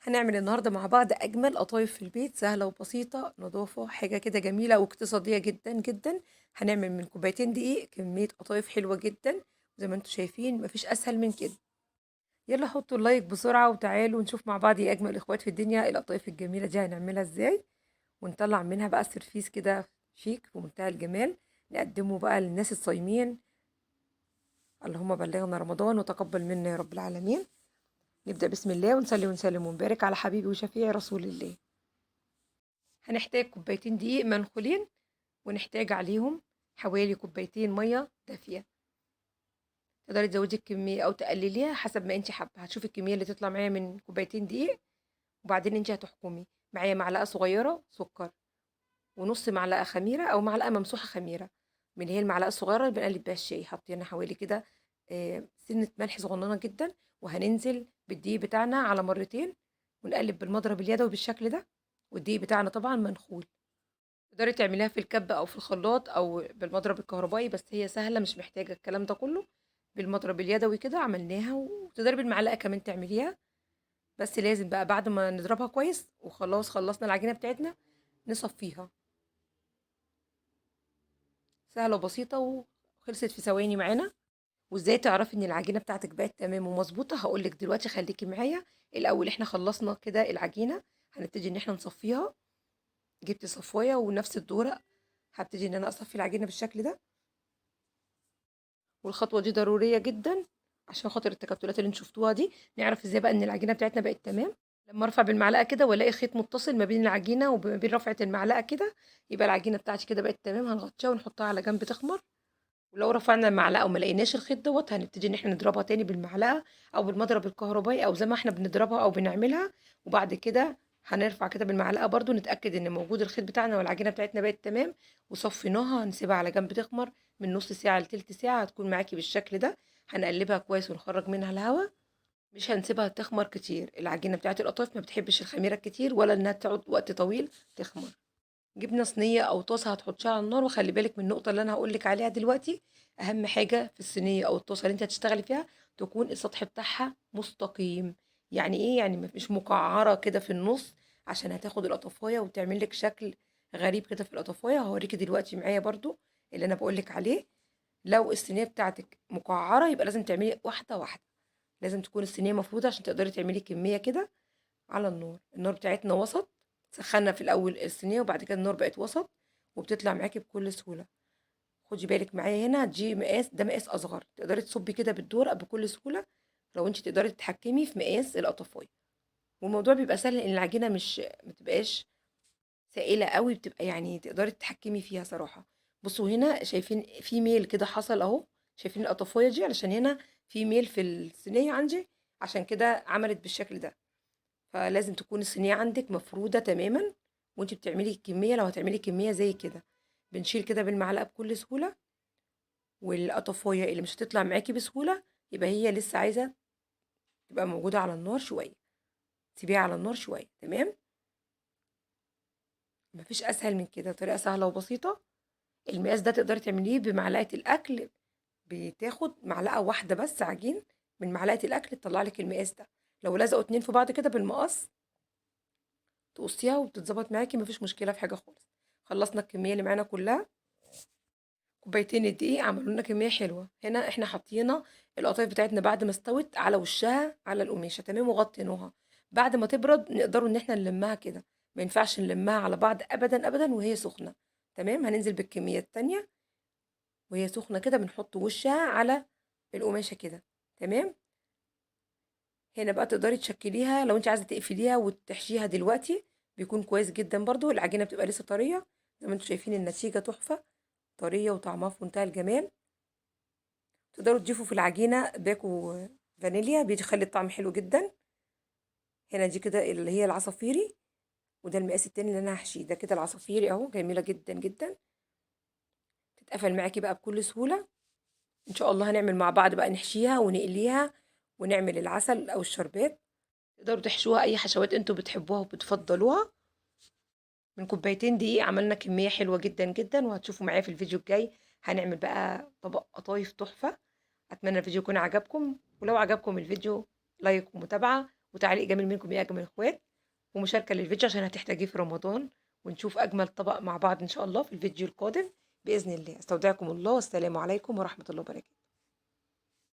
هنعمل النهارده مع بعض أجمل قطايف في البيت، سهلة وبسيطة، نضافة، حاجة كده جميلة واقتصادية جدًا، جدًا. هنعمل من كوبايتين دقيق كمية قطايف حلوة جدًا، زي ما أنتم شايفين ما فيش أسهل من كده. يالّا حطوا اللايك بسرعة وتعالوا نشوف مع بعض يا أجمل إخوات في الدنيا القطايف الجميلة دي هنعملها إزاي، ونطلّع منها بقى سيرفيس كده شيك في منتهى الجمال، نقدّمه بقى للناس الصايمين. اللهم بلغنا رمضان وتقبل منا يا رب العالمين. نبدأ بسم الله ونصلي ونسلم ونبارك على حبيبي وشفيعي رسول الله. هنحتاج كوبايتين دقيق منخولين، ونحتاج عليهم حوالي كوبايتين ميه دافيه. تقدري تزودي الكميه او تقلليها حسب ما انت حابه، هتشوفي الكميه اللي تطلع معايا من كوبايتين دقيق، وبعدين انت هتحكمي. معايا معلقه صغيره سكر، ونص معلقه خميره او معلقه ممسوحه خميره، من هي المعلقه الصغيره اللي بنقلب بيها الشاي. حطينا حوالي كده سنه ملح صغننه جدا، وهننزل بالدقيق بتاعنا على مرتين، ونقلب بالمضرب اليدوي بالشكل ده. والدقيق بتاعنا طبعا منخول. تقدري تعمليها في الكبة أو في الخلاط أو بالمضرب الكهربائي، بس هي سهلة مش محتاجة الكلام ده كله. بالمضرب اليدوي كده عملناها، وتقدري بالمعلقة كمان تعمليها. بس لازم بقى بعد ما نضربها كويس وخلاص خلصنا العجينة بتاعتنا نصفيها. سهلة وبسيطة وخلصت في ثواني معانا. وازاي تعرفي ان العجينة بتاعتك بقت تمام ومظبوطة؟ هقولك دلوقتي، خليكي معايا. الأول احنا خلصنا كده العجينة، هنبتدي ان احنا نصفيها. جبت صفاية ونفس الدورق، هبتدي ان انا اصفي العجينة بالشكل ده. والخطوة دي ضرورية جدًا عشان خاطر التكتلات اللي أنتم شفتوها دي، نعرف إزاي بقى إن العجينة بتاعتنا بقت تمام. لمّا أرفع بالمعلقة كده والاقي خيط متصل ما بين العجينة وما بين رفعة المعلقة كده، يبقى العجينة بتاعتي كده بقت تمام. هنغطيها ونحطها على جنب تخمر. ولو رفعنا المعلقة وما لقيناش الخيط دوّة، هنبتدي إن إحنا نضربها تاني بالمعلقة أو بالمضرب الكهربائي أو زي ما إحنا بنضربها أو بنعملها. وبعد كده هنرفع كده بالمعلقة برضه نتأكد إن موجود الخيط بتاعنا والعجينة بتاعتنا بقت تمام. وصفيناها هنسيبها على جنب تخمر من نص ساعة لتلت ساعة، هتكون معاكي بالشكل ده. هنقلبها كويس ونخرج منها الهوا. مش هنسيبها تخمر كتير، العجينة بتاعت القطايف ما بتحبش الخميرة الكتير ولا إنها تقعد وقت طويل تخمر. جبنة صينية أو طاسة هتحطيها على النار، وخلي بالك من النقطة اللي أنا هقول لك عليها دلوقتي. أهم حاجة في الصينية أو الطاسة اللي أنت هتشتغلي فيها تكون السطح بتاعها مستقيم. يعني إيه؟ يعني مش مقعرة كده في النص، عشان هتاخد القطافية وتعمل لك شكل غريب كده في القطافية. هوريكي دلوقتي معايا برضو اللي أنا بقول لك عليه. لو الصينية بتاعتك مقعرة يبقى لازم تعملي واحدة واحدة. لازم تكون الصينية مفروضة عشان تقدري تعملي كمية كده. على النار، النار بتاعتنا وسط. سخنا في الاول الصينيه وبعد كده النار بقت وسط، وبتطلع معاكي بكل سهوله. خدي بالك معايا هنا، دي مقاس، ده مقاس اصغر، تقدري تصبي كده بالدورق بكل سهوله لو انت تقدري تتحكمي في مقاس القطافيه. والموضوع بيبقى سهل لان العجينه مش بتبقاش سائله قوي، بتبقى يعني تقدري تتحكمي فيها صراحه. بصوا هنا شايفين في ميل كده حصل اهو. شايفين القطافيه دي علشان هنا في ميل في الصينيه عندي، عشان كده عملت بالشكل ده. فلازم تكون الصينية عندك مفرودة تماما. وانت بتعملي الكمية، لو هتعملي كمية زي كده بنشيل كده بالمعلقة بكل سهولة. والقطفاية اللي مش هتطلع معاكي بسهولة يبقى هي لسه عايزة تبقى موجودة على النار شوية. سيبيها على النار شوية. تمام. مفيش أسهل من كده، طريقة سهلة وبسيطة. المقاس ده تقدري تعمليه بمعلقة الأكل. بتاخد معلقة واحدة بس عجين من معلقة الأكل تطلع لك المقاس ده. لو لزقوا اتنين في بعض كده بالمقص تقصيها وبتتظبط معاكي، مفيش مشكلة في حاجة خالص. خلصنا الكمية اللي معانا كلها. كوبايتين الدقيق عملوا لنا كمية حلوة. هنا احنا حطينا القطايف بتاعتنا بعد ما استوت على وشها على القماشة تمام، وغطيناها. بعد ما تبرد نقدروا ان احنا نلمها كده. ما ينفعش نلمها على بعض ابدا ابدا وهي سخنة. تمام. هننزل بالكمية التانية وهي سخنة كده، بنحط وشها على القماشة كده. تمام. هنا بقى تقدري تشكليها لو انت عايزة تقفليها وتحشيها دلوقتي، بيكون كويس جدا برضو. العجينة بتبقى لسه طرية، زي ما انتم شايفين النتيجة تحفة، طرية وطعمها في منتهى الجمال. تقدروا تضيفوا في العجينة باكو فانيليا، بيخلي الطعم حلو جدا. هنا دي كده اللي هي العصافيري، وده المقاس التاني اللي انا هحشيه. ده كده العصافيري اهو، جميلة جدا جدا. تتقفل معاكي بقى بكل سهولة. ان شاء الله هنعمل مع بعض بقى نحشيها ونقليها ونعمل العسل او الشربات. تقدروا تحشوها اي حشوات انتوا بتحبوها وبتفضلوها. من كوبايتين دقيق عملنا كمية حلوة جدا جدا، وهتشوفوا معايا في الفيديو الجاي هنعمل بقى طبق قطايف تحفة. اتمنى الفيديو يكون عجبكم، ولو عجبكم الفيديو لايك ومتابعة، وتعليق جميل منكم يا أجمل إخوات، ومشاركة للفيديو عشان هتحتاجيه في رمضان، ونشوف أجمل طبق مع بعض إن شاء الله في الفيديو القادم بإذن الله. أستودعكم الله والسلام عليكم ورحمة الله وبركاته.